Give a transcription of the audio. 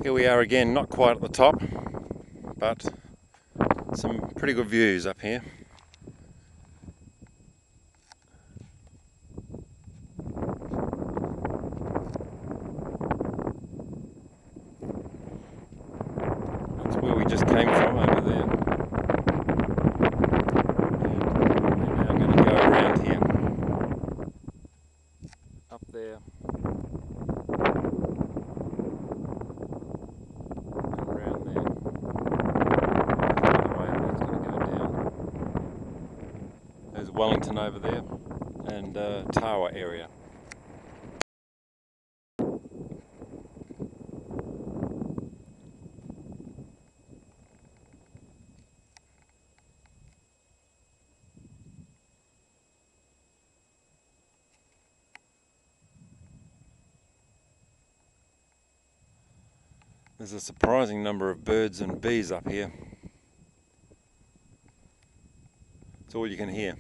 Here we are again, not quite at the top, but some pretty good views up here. That's where we just came from, over there. And we're now going to go around here. Up there. Around there. Anyway, that's going to go down. There's Wellington over there, and Tawa area. There's a surprising number of birds and bees up here. It's all you can hear.